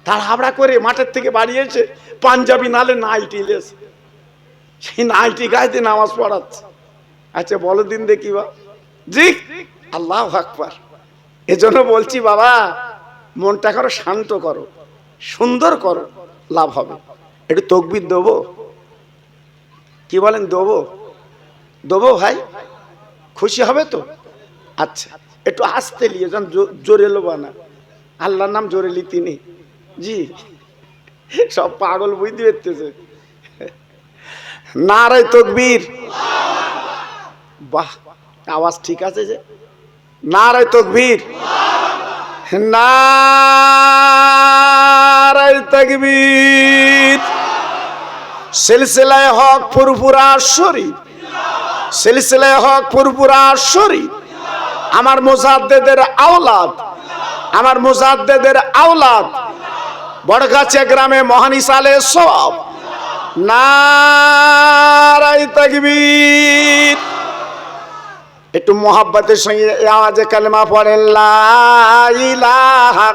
তাড়াহুড়া করে মাঠের থেকে বাড়ি এসে পাঞ্জাবি নালে নাইটি লেছে, সেই নাইটি গাইতে নামাজ পড়াচ্ছে। আচ্ছা বলো দিন দেখি বা। জি, আল্লাহু আকবার। এজন্য বলছি বাবা, মনটা করো শান্ত করো, সুন্দর করো, লাভ হবে। একটু তাকবীর দেবো, কি বলেন? দেবো? দেবো ভাই? খুশি হবে তো? আচ্ছা, একটু আস্তে নিয়ে যান, জোরে লোবা না। আল্লাহর নাম জোরে লি তিনি। জি, সব পাগল বুঝতে পারতেছে। নারে তাকবীর। বাহ, আওয়াজ ঠিক আছে যে। নারে তাকবীর, নারে তাকবীর। সিলসিলায়ে হক ফুরফুরা শরীফ, সিলসিলায়ে হক ফুরফুরা শরীফ। আমার মুজাদ্দেদের আওলাদ, আমার মুজাদ্দেদের আওলাদ বড়গাছিয়া গ্রামে মহান ইসালে সওয়াব। নারে তাকবীর। একটু মোহাব্বতের সঙ্গে আওয়াজে কালেমা পড়েন, লা ইলাহা।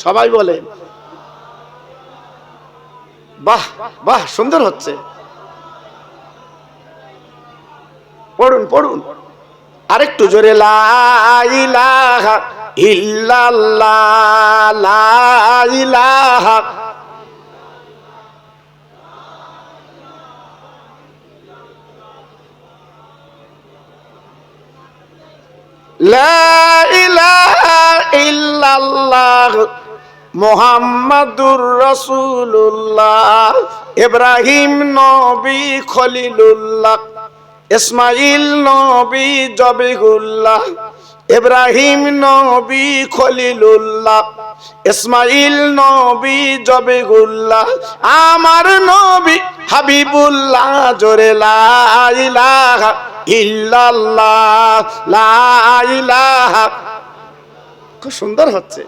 সবাই বলে বাহ বাহ, সুন্দর হচ্ছে। পড়ুন পড়ুন আরেকটু জোরে, লা ইলাহা ইল্লাল্লাহ, লা ইলাহা। লা ইলাহা ইল্লাল্লাহ মুহাম্মাদুর রাসূলুল্লাহ। ইব্রাহিম নবী খলিলুল্লাহ, ইসমাইল নবী জবিহুল্লাহ। ইব্রাহিম নবী খলিলুল্লাহ, ইসমাইল নবী জবিহুল্লাহ। আমার নবী হাবিবুল্লাহ। জোরে লা ইলাহা ইল্লাল্লাহ, লা ইলাহা। খুব সুন্দর হচ্ছে।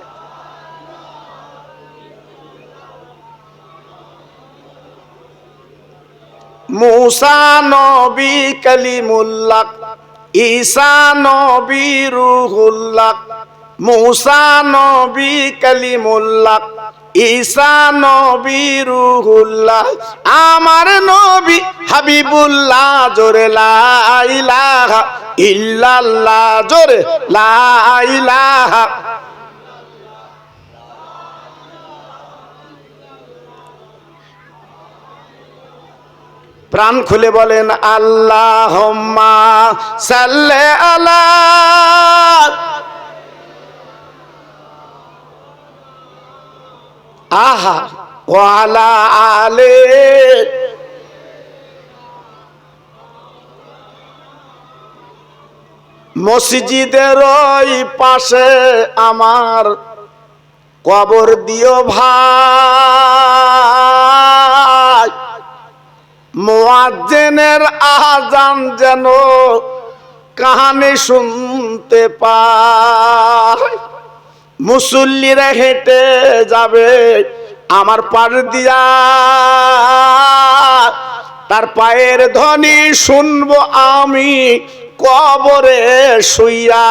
মুসা নবী কালিমুল্লাহ, ঈসা নবী রূহুল্লাহ। মুসা নবী কালিমুল্লাহ, ঈসা নবী রূহুল্লাহ। আমার নবী হাবিবুল্লাহ। জোরে লা ইলাহা ইল্লাল্লাহ, জোরে লা ইলাহা। প্রাণ খুলে বলেন আল্লাহুম্মা সাল্লি আলা। আহা ওয়া আলা আলে। মসজিদের ওই পাশে আমার কবর দিও ভাই। মুয়াজ্জিনের আযান যেন কানে শুনতে পায়। মুসল্লিরা হেঁটে যাবে আমার পার দিয়া, তার পায়ের ধ্বনি শুনবো আমি কবরে শুইয়া।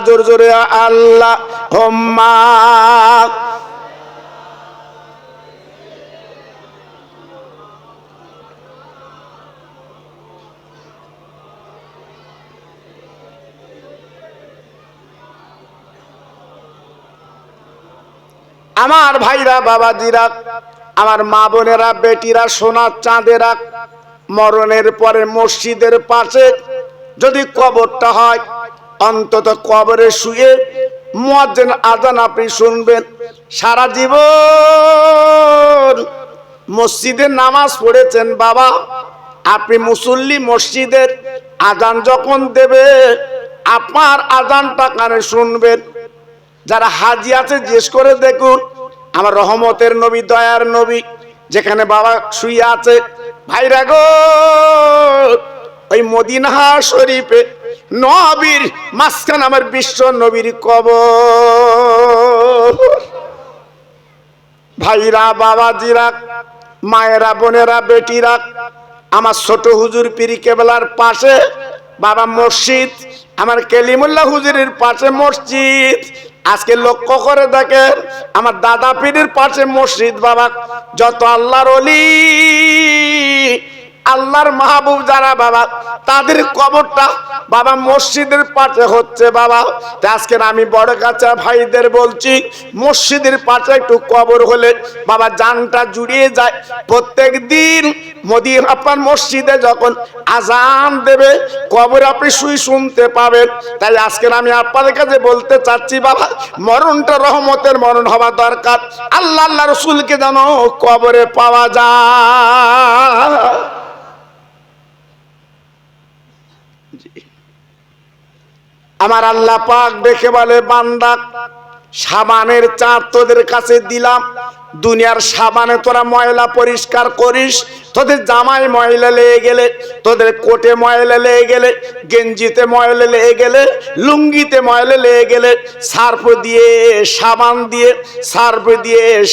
জোরে জোরে আল্লাহুম্মা। আমার ভাইরা, বাবাজিরা, আমার মা বোনেরা, বেটিরা, সোনার চাঁদেরা, মরণের পরে মসজিদের পাশে যদি কবরটা হয়, অন্তত কবরে শুয়ে মুয়াজ্জিন আযান আপনি শুনবেন। সারা জীবন মসজিদে নামাজ পড়েছেন বাবা, আপনি মুসল্লি, মসজিদের আযান যখন দেবে আপনার আযানটা কানে শুনবেন। যারা হাজি আছে জিজ্ঞেস করে দেখুন, আমার রহমতের নবী, দয়ার নবী যেখানে বাবা শুয়ে আছে, ভাইরা গো, ওই মদিনা শরীফে নবীর মাঝখানে আমার বিশ্ব নবীর কবর। ভাইরা, বাবাজিরা, মায়েরা, বোনেরা, বেটিরা, আমার ছোট হুজুর পীর কেবলার পাশে বাবা মসজিদ, আমার কালিমুল্লাহ হুজুরের পাশে মসজিদ। আজকে লক্ষ্য করে দেখেন আমার দাদা পীরের পাশে মসজিদ বাবা, যত আল্লাহর ওলি আল্লাহর মাহবুব যারা বাবা, তাদের কবরটা বাবা মসজিদের পাশে হচ্ছে বাবা। আজকে আমি বড় কাছা ভাইদের বলছি, মসজিদের পাশে একটু কবর হলে বাবা জানটা জুড়িয়ে যায়। প্রত্যেক দিন মোদি আপনার মসজিদে যখন আজান দেবে কবর আপনি শুনতে পাবেন। তাই আজকে আমি আপনাদের কাছে বলতে চাচ্ছি বাবা, মরণটা রহমতের মরণ হওয়া দরকার। আল্লাহ আল্লাহ রসুলকে যেন কবরে পাওয়া যায়। আমার আল্লাহ পাক দেখে বলে, বান্দা সাবানের চাঁদ তোদের কাছে দিলাম, দুনিয়ার সাবানে তোরা ময়লা পরিষ্কার করিস, তোদের জামায় ময়লা লেগে গেলে, তোদের কোটে ময়লা লেগে গেলে, গেঞ্জিতে ময়লা লেগে গেলে, লুঙ্গিতে ময়লা লেগে গেলে সার্ফ দিয়ে সাবান দিয়ে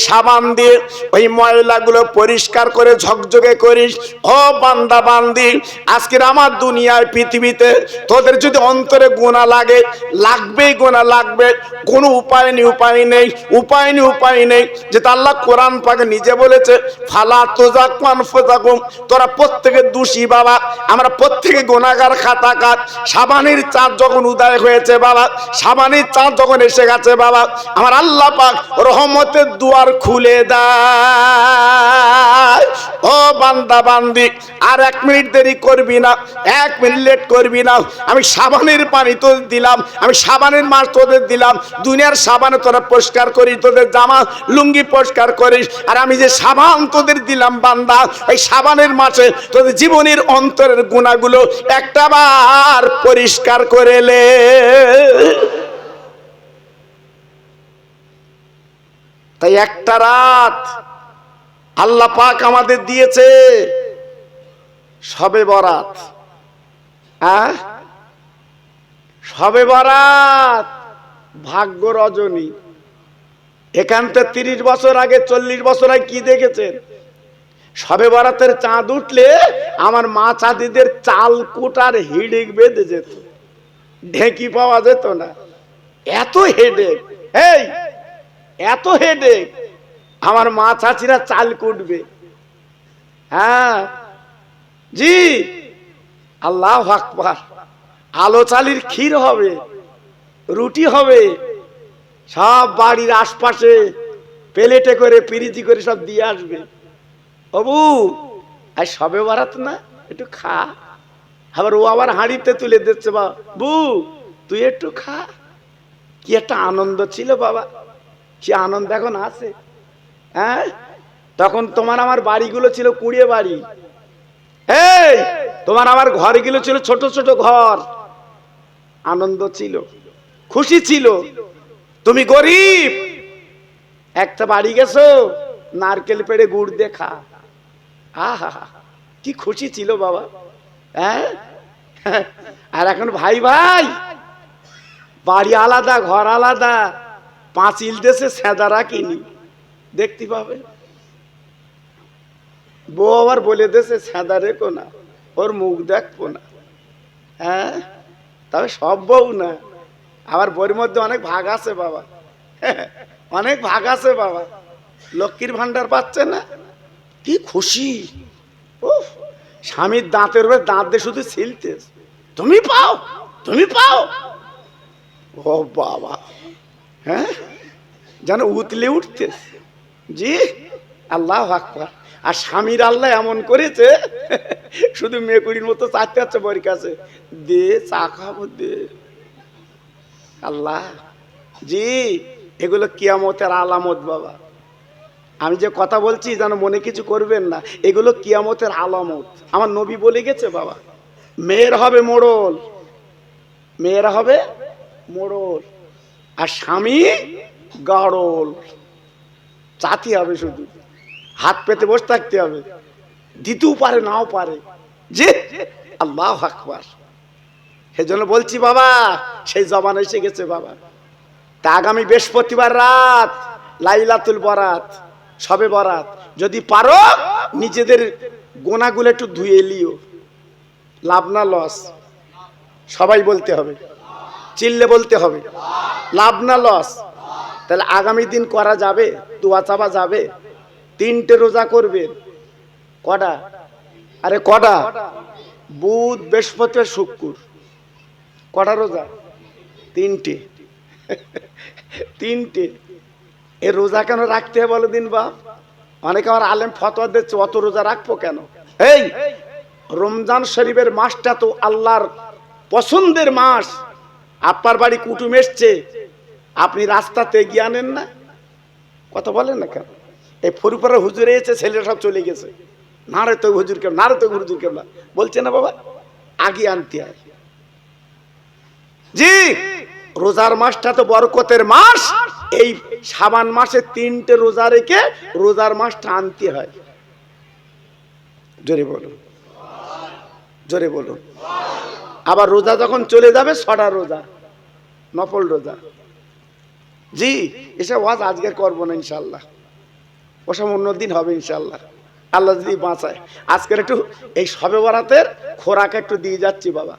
সাবান দিয়ে ওই ময়লাগুলো পরিষ্কার করে ঝকঝকে করিস। ও বান্দা বান্দি, আজকের আমার দুনিয়ায় পৃথিবীতে তোদের যদি অন্তরে গুনাহ লাগে, লাগবেই গুনাহ লাগবে, কোনো উপায় নেই। যেটা আল্লাহ কোরআন পাকে নিজে বলেছে, ফালা তুযাক্কু আনফুসাকুম, তোরা প্রত্যেকে দোষী বাবা, আমরা প্রত্যেকে গুনাহগার খাতাকার। সাবানের চাঁদ যখন উদয় হয়েছে বাবা, সাবানের চাঁদ যখন এসে গেছে বাবা, আমার আল্লাহ পাক রহমতের দুয়ার খুলে দেয়। ও বান্দা বান্দি, আর 1 মিনিট দেরি করবি না, 1 মিনিট লেট করবি না। আমি সাবানের পানি তোদের দিলাম, আমি সাবানের মাছ তোদের দিলাম। দুনিয়ার সাবানে তোরা পরিষ্কার করিস, তোদের জামা লুঙ্গি পরিষ্কার করিস, আর আমি যে সাবান তোদের দিলাম বান্দা, এই সাবানের মাঝে তোদের জীবনের অন্তরের গুনাহগুলো একটাবার পরিষ্কার করে লে। তাই একটা রাত আল্লাহ পাক আমাদের দিয়েছে, শবে বরাত। শবে বরাত ভাগ্য রজনী। এখান থেকে 30 বছর আগে 40 বছর আগে কি দেখেছেন? শবে বরাতের চাঁদ উঠলে আমার মা চাঁদিদের চাল কুটার হিড়িক বেঁধে যেত, ঢেঁকি পাওয়া যেত না। এত হেডেক, এত হেডেক। আমার মা চাচিরা চাল কুটবে, হ্যাঁ জি, আল্লাহু আকবার। আলো চালির ক্ষীর হবে, রুটি হবে, সব বাড়ির আশপাশে প্লেটে করে পিরিতি করে সব দিয়ে আসবে। বাবু আজ শবে বরাত না, একটু খা। আবার ও আবার হাঁড়িতে তুলে দিচ্ছে, বাবু তুই একটু খা। কি একটা আনন্দ ছিল বাবা, সে আনন্দ এখন আছে? হ্যাঁ, তখন তোমার আমার বাড়িগুলো ছিল কুড়িয়ে বাড়ি, তোমার আমার ঘরগুলো ছিল ছোট ছোট ঘর। আনন্দ ছিল, খুশি ছিল। তুমি গরিব, একটা বাড়ি গেছো, নারকেল পেড়ে গুড় দেখা, আহা কি খুশি ছিল বাবা। হ্যাঁ, আর এখন ভাই ভাই বাড়ি আলাদা, ঘর আলাদা, পাঁচিল দেশে সেদারা কিনি দেখতে পাবে। বউ আবার বলে দেশে সেদা রেখো না, ওর মুখ দেখবো না। হ্যাঁ, তবে সব বউ না, আবার বউর মধ্যে অনেক ভাগ আছে বাবা, অনেক ভাগ আছে বাবা। লক্ষ্মীর ভান্ডার পাচ্ছে না, কি খুশি। ও স্বামীর দাঁতের উপরে দাঁত দিয়ে শুধু ছিলতে, তুমি পাও, তুমি পাও। ও বাবা, হ্যাঁ যেন উতলে উঠতে। জি, আল্লাহু আকবার। আর স্বামীর আল্লাহ এমন করেছে, শুধু মেকুড়ির মতো চাচ্ছে আছে বর কাছে, দে চা খাবো দে। আল্লাহ, জি এগুলো কিয়ামতের আলামত বাবা। আমি যে কথা বলছি যেন মনে কিছু করবেন না, এগুলো কিয়ামতের আলামত। আমার নবী বলে গেছে বাবা, মেয়েরা হবে মোড়ল, মেয়েরা হবে মোড়ল, আর স্বামী গাড়ল। চাতি হবে, শুধু হাত পেতে বসে থাকতে হবে, দিতেও পারে নাও পারে। যে আল্লাহু আকবার। সেজন্য বলছি বাবা, সেই জবান এসে গেছে বাবা। তা আগামী বৃহস্পতিবার রাত লাইলাতুল বরাত, শবে বরাত, যদি পারো নিজেদের গোনাগুলো একটু ধুয়ে লিও। লাভ না লস? সবাই বলতে হবে। চিল্লে বলতে হবে, লাভ না লস? তাহলে আগামী দিন করা যাবে, দোয়া চাওয়া যাবে। 3টে রোজা করবেন। কটা? আরে কটা? বুধ, বৃহস্পতি, শুক্র। কটা রোজা? 3টে। 3টে। এ রোজা কেন রাখতে হয় বলো দিন বাপ? অনেকে আমার আলেম ফতোয়া দিচ্ছে অত রোজা রাখবো কেন? এই রমজান শরীফের মাসটা তো আল্লাহর পছন্দের মাস। আপনার বাড়ি কুটুম এসছে, আপনি রাস্তাতে এগিয়ে আনেন না? কথা বলেন না কেন? এই ফরিদপুরের হুজুর এসেছে, ছেলেরা সব চলে গেছে, নারে তো হুজুর কেমন, নারে তো হুজুর কেমন বলছে না বাবা, আগে আনতে হয়। জি, রোজার মাসটা তো বরকতের মাস। এই শাবান মাসে 3টে রোজা রেখে রোজার মাসটা আনতে হয়। জোরে বলুন, জোরে বলুন। আবার রোজা যখন চলে যাবে 6টা রোজা, নফল রোজা। জি, এসব ওয়াজ আজকে করবো না ইনশাল্লাহ, ওসব অন্যদিন হবে ইনশাল্লাহ, আল্লাহ যদি বাঁচায়। আজকের একটু এই শবে বরাতের খোরাক একটু দিয়ে যাচ্ছি বাবা।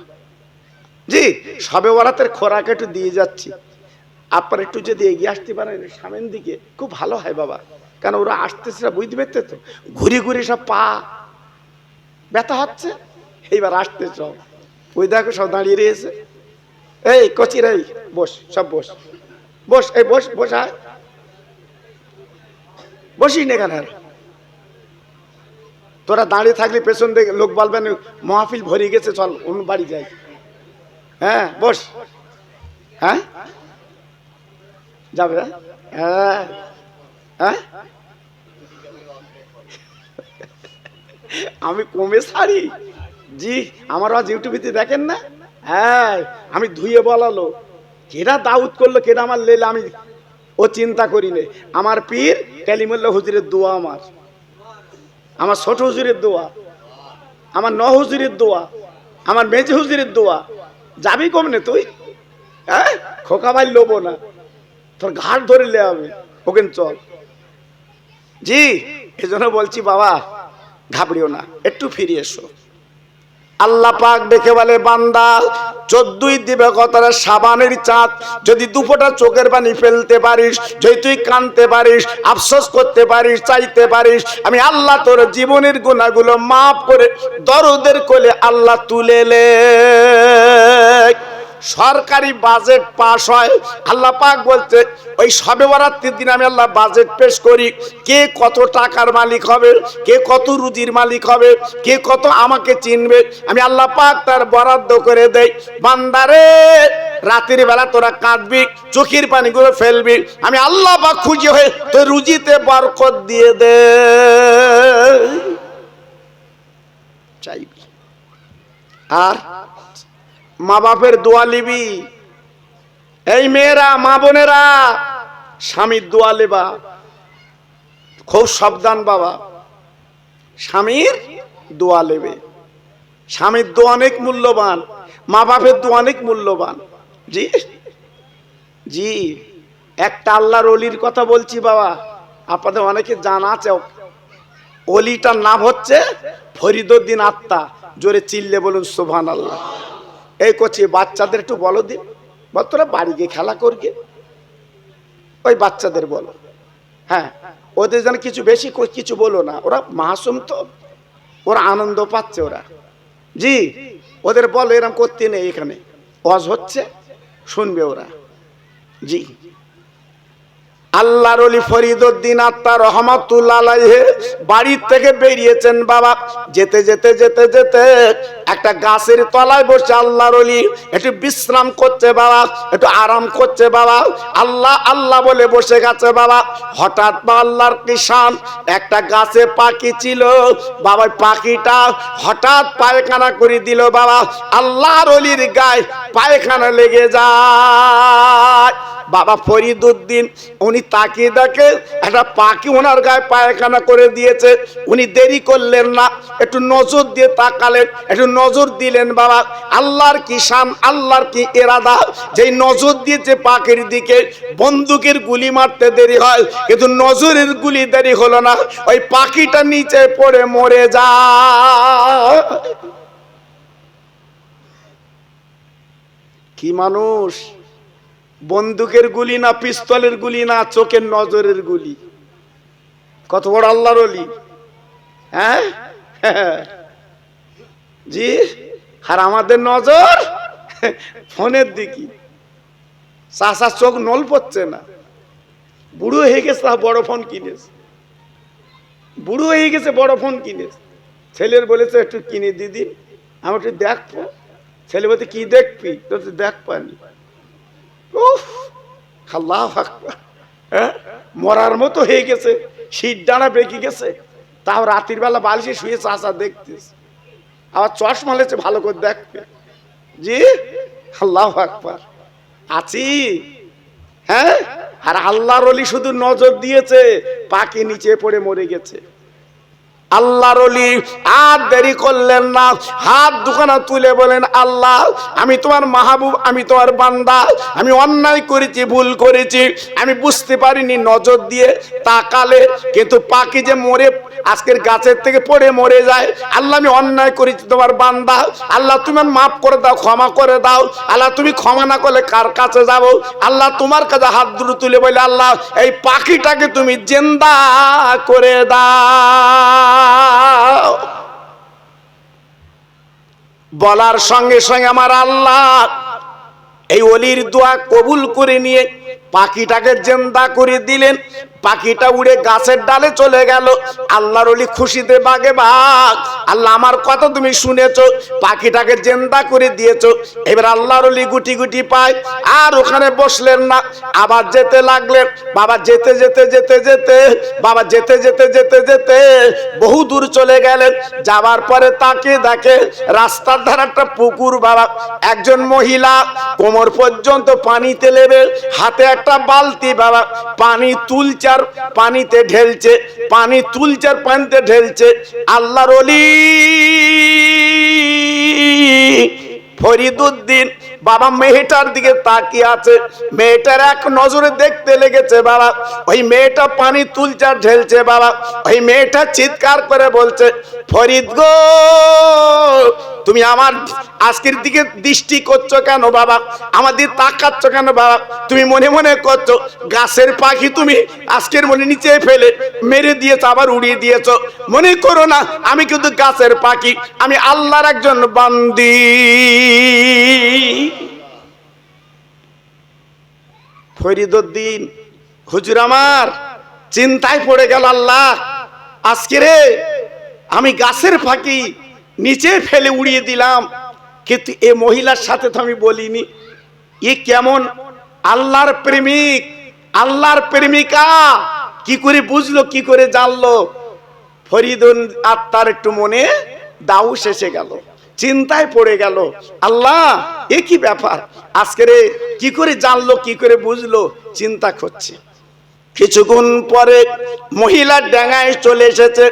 জি, শবে বরাতের খোরাক একটু দিয়ে যাচ্ছি। আপনার একটু যদি এগিয়ে আসতে পারেন সামনের দিকে খুব ভালো হয় বাবা, কারণ ওরা আসতেছে, বুঝতে পারতে তো, ঘুরে ঘুরে সব পা ব্যথা হচ্ছে। এইবার আসতে সব, ওই দেখো সব দাঁড়িয়ে রয়েছে। এই কচির, এই বস, সব বস, বস, এই বস, বসায় বসি না কেন? তোরা দাঁড়িয়ে থাকলে পেছন দিকে লোক বলবেন মাহফিল ভরে গেছে, চল অন্য বাড়ি যাই। হ্যাঁ বস। হ্যাঁ যাবে? হ্যাঁ হ্যাঁ, আমি কমে ছাড়ি। জি, আমার আজ ইউটিউবে দেখেন না? হ্যাঁ, আমি ধুয়ে বলালো কেডা দাউদ করলো, কেডা আমার লেলে, আমি ও চিন্তা করি নে। আমার পীর কালিমুল্লাহ হুজুরের দোয়া, আমার ছোট হুজুরের দোয়া, আমার ন হুজুরের দোয়া, আমার মেজ হুজুরের দোয়া। যাবি কমনে তুই? হ্যাঁ, খোকা ভাই লোবো না, তোর ঘাট ধরে লে হবে, ওকে চল। জি, এজন্য বলছি বাবা ঘাবড়িও না, একটু ফিরে এসো। আল্লাহ পাক দেখে বলে, বান্দা 14ই দিবে কতটা সাবানের চাঁদ, যদি দুফোঁটা চোখের পানি ফেলতে পারিস, যদি তুই কাঁদতে পারিস, আফসোস করতে পারিস, চাইতে পারিস, আমি আল্লাহ তোর জীবনের গুনাহগুলো মাফ করে দরদের কোলে আল্লাহ তুলে লে। সরকারি বাজেট পাস হয়, আল্লাহ পাক বলছে ওই শবে বরাতের দিন আমি আল্লাহ বাজেট পেশ করি, কে কত টাকার মালিক হবে, কে কত রুজির মালিক হবে, কে কত আমাকে চিনবে, আমি আল্লাহ পাক তার বরাদ্দ করে দেই। বান্দারে রাতের বেলা তোরা কাঁদবি, চোখের পানিগুলো ফেলবি, আমি আল্লাহ পাক খুশি হয়ে তোর রুজিতে বরকত দিয়ে দে। চাইবি আর মা বাপের দোয়া লিবি। এই মেয়েরা, মা বোনেরা, স্বামীর দোয়া লেবা, খুব সাবধান বাবা, স্বামীর দোয়া লেবে। স্বামীর দোয়া অনেক মূল্যবান, মা বাপের দোয়া অনেক মূল্যবান। জি জি, একটা আল্লাহর ওলির কথা বলছি বাবা, আপনাদের অনেকে জানা আছে। ওলিটার নাম হচ্ছে ফরিদউদ্দিন আত্মা। জোরে চিল্লে বলুন সুবহানাল্লাহ। এই করছি, বাচ্চাদের একটু বলো দিন, বল তোরা বাড়ি গিয়ে খেলা করবে, ওই বাচ্চাদের বলো। হ্যাঁ, ওদের যেন কিছু বেশি কিছু বলো না, ওরা মাসুম তো, ওরা আনন্দ পাচ্ছে ওরা। জি, ওদের বলো এরকম করতে নেই, এখানে ওয়াজ হচ্ছে, শুনবে ওরা। জি, আল্লাহর ওলি ফরিদউদ্দিন আত্মা রহমাতুল্লাহ আলাইহি বাড়ির থেকে বেরিয়েছেন বাবা, যেতে যেতে যেতে যেতে একটা গাছের তলায় বসে আল্লাহর ওলি একটু বিশ্রাম করছে বাবা, একটু আরাম করছে বাবা, আল্লাহ আল্লাহ বলে বসে গেছে বাবা। হঠাৎ বা আল্লাহর কিষান, একটা গাছে পাখি ছিল বাবা, পাখিটা হঠাৎ পায়খানা করে দিল বাবা, আল্লাহর ওলির গায়ে পায়খানা লেগে যায় বাবা। ফরিদউদ্দিন উনি তাকিয়ে দেখে একটা পাখি ওনার গায়ে পায়খানা করে দিয়েছে, উনি দেরি করলেন না, একটু নজর দিয়ে তাকালেন, একটু নজর দিলেন বাবা। আল্লাহর কি শান, আল্লাহর কি ইরাদা, যেই নজর দিয়েছে পাখির দিকে, বন্দুকের গুলি মারতে দেরি হয় কিন্তু নজরের গুলি দেরি হলো না, ওই পাখিটা নিচে পড়ে মরে যায়। কি মানুষ! বন্দুকের গুলি না, পিস্তলের গুলি না, চোখের নজরের গুলি। কত বড় আল্লাহর ওলি! হ্যাঁ জি। আর আমাদের নজর ফোনের দিকে। চাষার চোখ নল পড়ছে না, বুড়ো হয়ে গেছে, বড় ফোন কিনেছে। বুড়ো হয়ে গেছে, বড় ফোন কিনেছে। ছেলের বলেছে একটু কিনে দিদি, আমি একটু দেখবো। ছেলে বলতে কি দেখবি? তো দেখ পানি। আল্লাহু আকবার! হ্যাঁ, মরার মতো হয়ে গেছে, শীত ডানা বেঁকে গেছে। তাও রাতের বেলা বালিশে শুয়ে চাষা দেখতিস, আবার চশমা লেছে ভালো করে দেখবে। জি, আল্লাহু আকবার! আছি। হ্যাঁ, আর আল্লাহর ওলি শুধু নজর দিয়েছে, পাখি নিচে পড়ে মরে গেছে। আল্লাহর ওলি আর দেরি করলেন না, হাত দুখানা তুলে বলেন, আল্লাহ আমি তোমার মাহবুব, আমি তোমার বান্দা, আমি অন্যায় করেছি, ভুল করেছি, আমি বুঝতে পারিনি, নজর দিয়ে তাকালে কিন্তু পাখি যে মরে আজকের গাছের থেকে পড়ে মরে যায়। আল্লাহ আমি অন্যায় করেছি, তোমার বান্দা, আল্লাহ তুমি মাফ করে দাও, ক্ষমা করে দাও। আল্লাহ তুমি ক্ষমা না করলে কার কাছে যাব? আল্লাহ তোমার কাছে হাত দুটো তুলে বলে, আল্লাহ এই পাখিটাকে তুমি জিন্দা করে দাও। বলার সঙ্গে সঙ্গে আমার আল্লাহ এই ওলির দোয়া কবুল করে নিয়ে পাখিটাকে জিন্দা করে দিলেন। পাখিটা উড়ে গাছের ডালে চলে গেল। আল্লাহর ওলি খুশিতে বাগে বাগ, আল্লাহ আমার কথা তুমি শুনেছো, পাখিটাকে জিন্দা করে দিয়েছো। এবার আল্লাহর ওলি গুটি গুটি পায়, আর ওখানে বসলেন না, আবার যেতে লাগলেন। বাবা যেতে যেতে যেতে যেতে বাবা যেতে যেতে যেতে যেতে বহু দূর চলে গেলেন। যাবার পরে তাকে দেখে রাস্তার ধারে একটা পুকুর। বাবা একজন মহিলা কোমর পর্যন্ত পানিতে নেবে, হাতে একটা বালতি, বাবা পানি তুলছে আর পানিতে ঢেলছে, পানি তুলছে আর পানিতে ঢেলছে। আল্লাহর ওলি ফরিদউদ্দিন বাবা মেয়েটার দিকে তাকিয়ে আছে, মেয়েটার এক নজরে দেখতে লেগেছে। বাবা ওই মেয়েটা পানি তুলছে আর ঢেলছে। বাবা ওই মেয়েটা চিৎকার করে বলছে, ফরিদ গো তুমি আমার আজকের দিকে দৃষ্টি করছো কেন? বাবা আমাদের তাকাচ্ছ কেন? বাবা তুমি মনে মনে করছো গাছের পাখি তুমি আজকের মনে নিচে ফেলে মেরে দিয়েছো, আবার উড়িয়ে দিয়েছো। মনে করো না আমি কিন্তু গাছের পাখি, আমি আল্লাহর একজন বান্দি। ফরিদউদ্দিন হুজুর আমার চিন্তায় পড়ে গেল, আল্লাহ আজকে রে আমি গাছের পাখি নিচে ফেলে উড়িয়ে দিলাম, কিন্তু এ মহিলার সাথে তো আমি বলিনি। এ কেমন আল্লাহর প্রেমিক, আল্লাহর প্রেমিকা, কি করে বুঝলো, কি করে জানলো? ফরিদুল আত্মার একটু মনে দাউ এসে গেল, চিন্তায় পড়ে গেল, আল্লাহ এ কি ব্যাপার, আজকে রে কি করে জানলো, কি করে বুঝলো, চিন্তা করছে। কিছুক্ষণ পরে মহিলার ডাঙায় চলে এসেছে।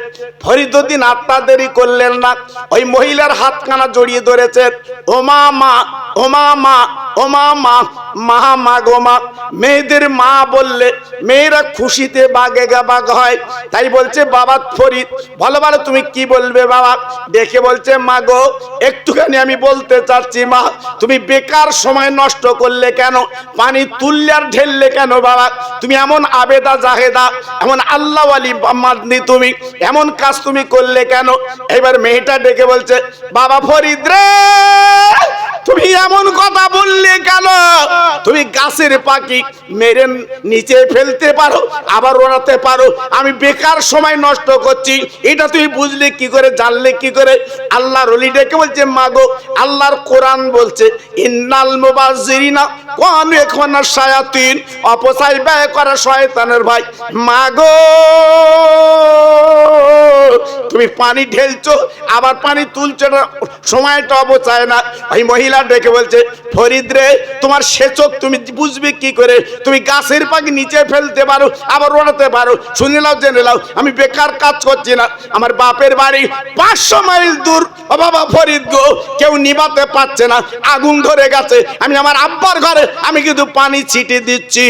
ফরিদউদ্দিন আত্মা দেরি করলেন না, ওই মহিলার হাতখানা জড়িয়ে ধরেছে। ও মা, মা, ও মা, মা, ও মা, মা, মা, মা গো মা। মেয়েদের মা বললে মেয়েরা খুশিতে বাগে বাগ হয়, তাই বলছে বাবা ফরিদ ভালো ভালো তুমি কি বলবে? বাবা দেখে বলছে, মা গো একটুখানি আমি বলতে চাচ্ছি, মা তুমি বেকার সময় নষ্ট করলে কেন? পানি তুললে আর ঢেললে কেন? বাবা তুমি এমন আবেদা জাহেদা, এমন আল্লাহ ওয়ালি মাদনি, তুমি এমন কাজ তুমি করলে কেন? এবার মেয়েটা ডেকে বলছে, বাবা ফরিদ রে তুমি এমন কথা বললে কেন? তুমি গাছের পাখি মেরে নিচে ফেলতে পারো, আবার ওড়াতে পারো, আমি বেকার সময় নষ্ট করছি, এটা তুমি বুঝলে কি করে, জানলে কি করে? আল্লাহর ওলি ডেকে বলছে, মাগো আল্লাহর কোরআন বলছে, ইন্নাল মুবাজ্জিরিনা কানু ইখওয়ানা শায়াতিন, অপচয় ব্যয় করা শয়তানের ভাই। মাগো তুমি পানি ঢেলছো আবার পানি তুলছো না, সময়টা অপচয় না। ওই মহিলা ডেকে বলছে, ফরিদ রে তোমার সেচক তুমি বুঝবে কি করে? তুমি গাছের পাখি নিচে ফেলতে পারো, আবার ওড়াতে পারো, শুনে নাও, জেনে নাও, আমি বেকার কাজ করছি না। আমার বাপের বাড়ি 500 মাইল দূর, ও বাবা ফরিদ গো কেউ নিভাতে পারছে না, আগুন ধরে গেছে, আমি আমার আব্বার ঘরে আমি কিন্তু পানি ছিটিয়ে দিচ্ছি।